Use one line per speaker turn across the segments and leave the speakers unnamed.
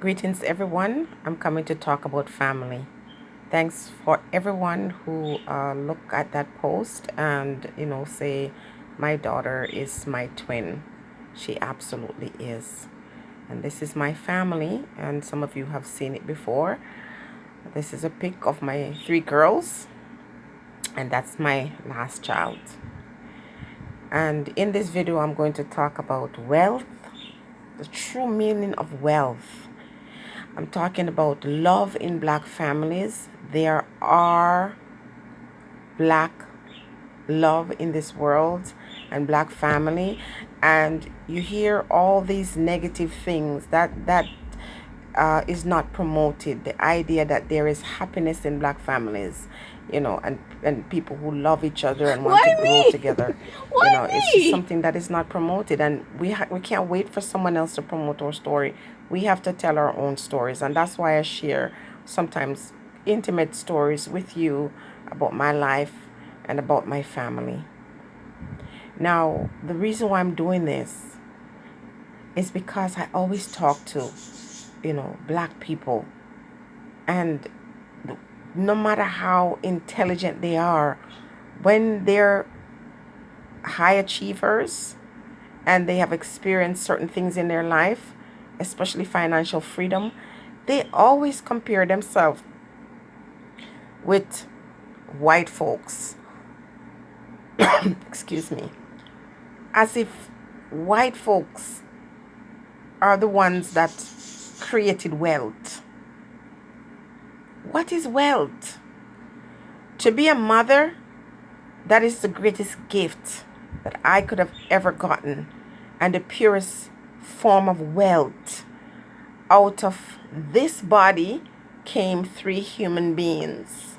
Greetings, everyone. I'm coming to talk about family. Thanks for everyone who look at that post and say my daughter is my twin. She absolutely is. And this is my family, and some of you have seen it before. This is a pic of my 3 girls, and that's my last child. And in this video, I'm going to talk about wealth, the true meaning of wealth. I'm talking about love in black families. There are black love in this world and black family, and you hear all these negative things that is not promoted. The idea that there is happiness in black families, and people who love each other and want to grow together. It's just something that is not promoted, and we can't wait for someone else to promote our story. We have to tell our own stories, and that's why I share sometimes intimate stories with you about my life and about my family. Now, the reason why I'm doing this is because I always talk to black people, and no matter how intelligent they are, when they're high achievers and they have experienced certain things in their life, especially financial freedom, they always compare themselves with white folks. Excuse me. As if white folks are the ones that created wealth. What is wealth? To be a mother, that is the greatest gift that I could have ever gotten, and the purest form of wealth. Out of this body came 3 human beings,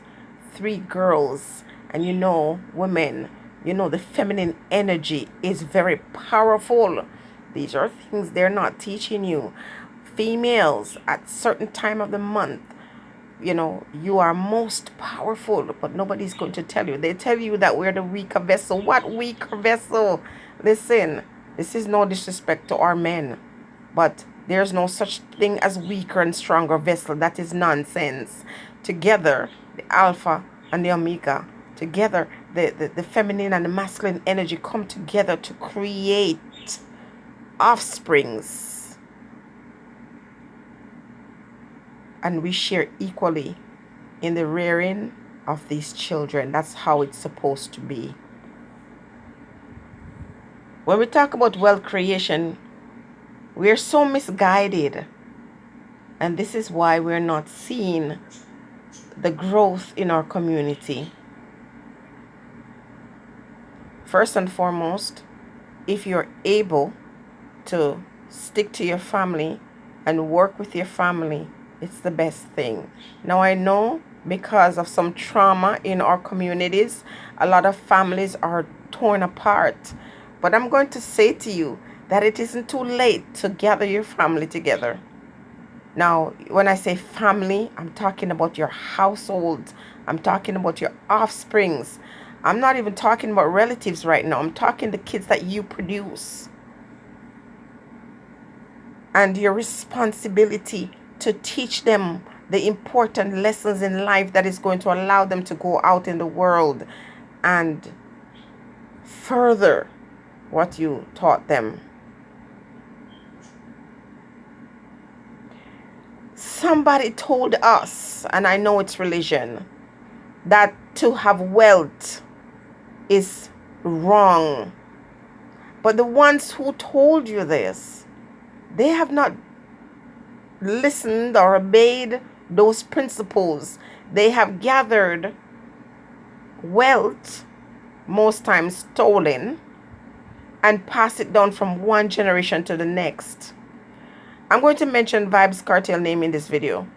3 girls, and women, the feminine energy is very powerful. These are things they're not teaching you. Females, at certain time of the month, you are most powerful, but nobody's going to tell you. They tell you that we're the weaker vessel. What weaker vessel? Listen, this is no disrespect to our men, but there's no such thing as weaker and stronger vessel. That is nonsense. Together, the alpha and the omega, together, the feminine and the masculine energy come together to create offsprings. And we share equally in the rearing of these children. That's how it's supposed to be. When we talk about wealth creation, we're so misguided. And this is why we're not seeing the growth in our community. First and foremost, if you're able to stick to your family and work with your family, it's the best thing. Now, I know because of some trauma in our communities, a lot of families are torn apart. But I'm going to say to you that it isn't too late to gather your family together. Now, when I say family, I'm talking about your household. I'm talking about your offsprings. I'm not even talking about relatives right now. I'm talking the kids that you produce. And your responsibility to teach them the important lessons in life that is going to allow them to go out in the world and further what you taught them. Somebody told us, and I know it's religion, that to have wealth is wrong. But the ones who told you this, they have not listened or obeyed those principles. They have gathered wealth, most times stolen, and pass it down from one generation to the next. I'm going to mention Vybz Kartel name in this video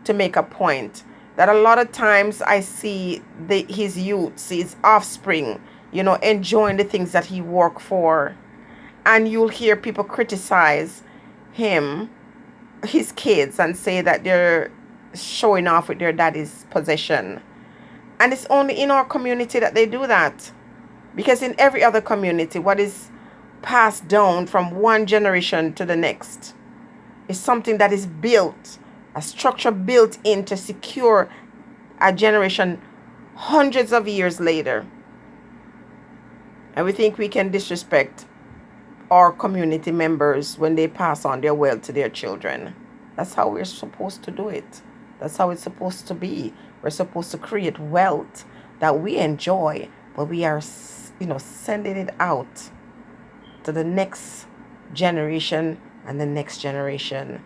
to make a point that a lot of times I see his youths, his offspring, enjoying the things that he worked for. And you'll hear people criticize him, his kids, and say that they're showing off with their daddy's possession. And it's only in our community that they do that. Because in every other community, what is passed down from one generation to the next It's something that is built, a structure built in to secure a generation hundreds of years later. And we think we can disrespect our community members when they pass on their wealth to their children. That's how we're supposed to do it. That's how it's supposed to be. We're supposed to create wealth that we enjoy, but we are, sending it out to the next generation and the next generation.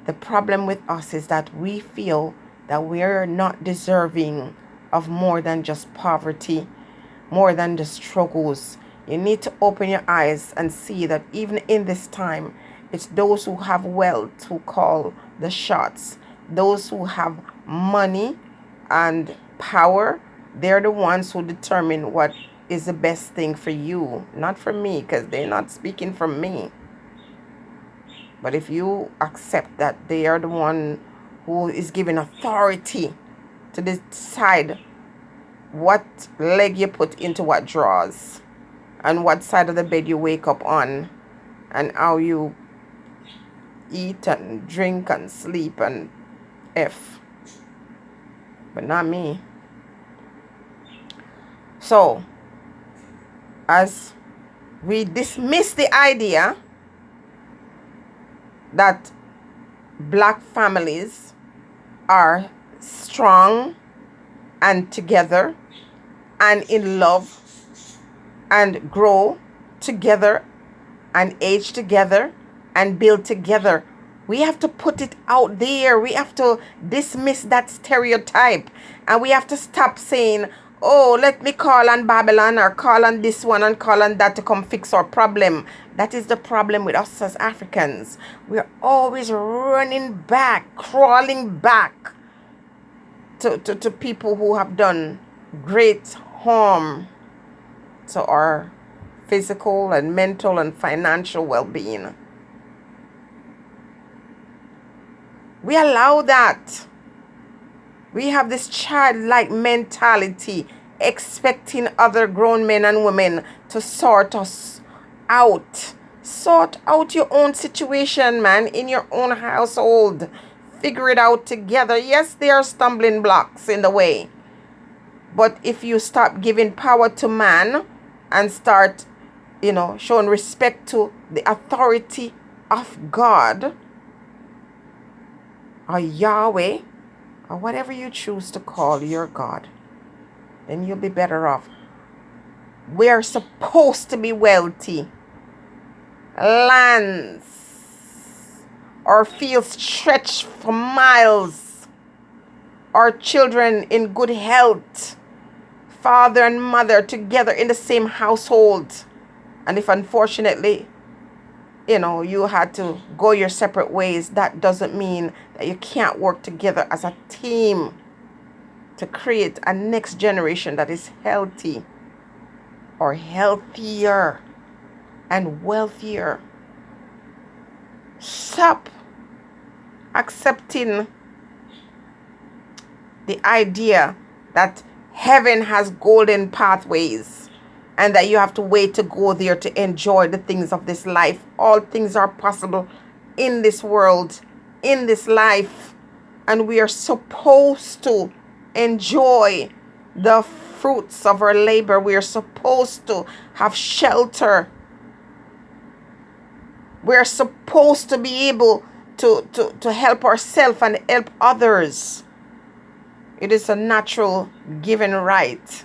The problem with us is that we feel that we're not deserving of more than just poverty, more than the struggles. You need to open your eyes and see that even in this time, it's those who have wealth who call the shots. Those who have money and power, they're the ones who determine what is the best thing for you, not for me, because they're not speaking for me. But if you accept that they are the one who is given authority to decide what leg you put into what drawers, and what side of the bed you wake up on, and how you eat and drink and sleep and but not me. So as we dismiss the idea that black families are strong and together and in love and grow together and age together and build together, we have to put it out there. We have to dismiss that stereotype, and we have to stop saying, oh, let me call on Babylon or call on this one and call on that to come fix our problem. That is the problem with us as Africans. We're always running back, crawling back to people who have done great harm to our physical and mental and financial well-being. We allow that. We have this childlike mentality, expecting other grown men and women to sort us out. Sort out your own situation, man, in your own household. Figure it out together. Yes, there are stumbling blocks in the way. But if you stop giving power to man and start, showing respect to the authority of God or Yahweh or whatever you choose to call your God, then you'll be better off. We're supposed to be wealthy. Lands or fields stretched for miles. Our children in good health. Father and mother together in the same household. And if unfortunately, you had to go your separate ways, that doesn't mean that you can't work together as a team to create a next generation that is healthy or healthier and wealthier. Stop accepting the idea that heaven has golden pathways and that you have to wait to go there to enjoy the things of this life. All things are possible in this world, in this life, and we are supposed to enjoy the fruits of our labor. We are supposed to have shelter. We are supposed to be able to help ourselves and help others. It is a natural given right,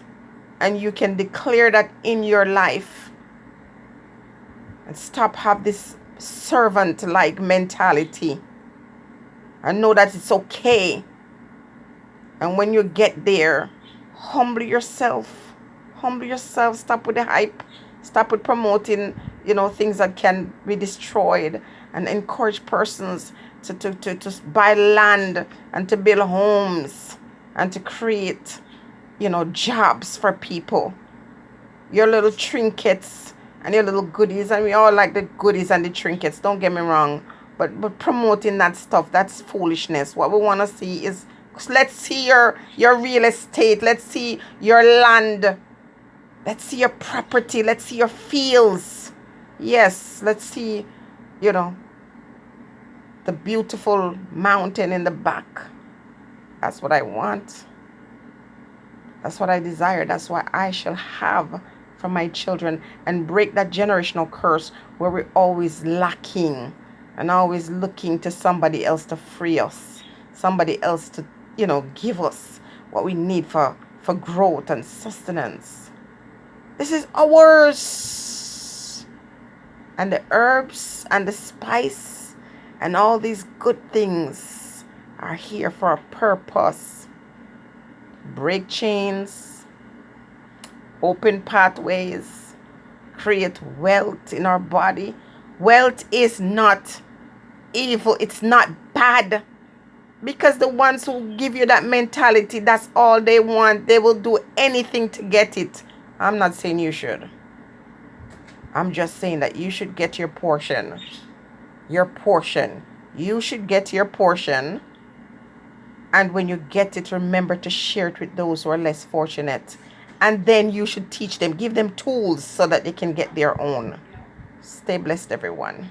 and you can declare that in your life and stop have this servant-like mentality and know that it's okay. And when you get there, humble yourself. Stop with the hype. Stop with promoting, things that can be destroyed, and encourage persons to buy land and to build homes and to create, jobs for people. Your little trinkets and your little goodies, and we all like the goodies and the trinkets, don't get me wrong, but promoting that stuff, that's foolishness. What we want to see is, let's see your real estate, let's see your land, let's see your property, let's see your fields. Yes, let's see, the beautiful mountain in the back. That's what I want. That's what I desire. That's what I shall have for my children, and break that generational curse where we're always lacking and always looking to somebody else to free us, somebody else to, give us what we need for growth and sustenance. This is ours. And the herbs and the spice and all these good things are here for a purpose. Break chains, open pathways, create wealth in our body. Wealth is not evil, it's not bad. Because the ones who give you that mentality, that's all they want. They will do anything to get it. I'm not saying you should. I'm just saying that you should get your portion. Your portion. You should get your portion. And when you get it, remember to share it with those who are less fortunate. And then you should teach them, give them tools so that they can get their own. Stay blessed, everyone.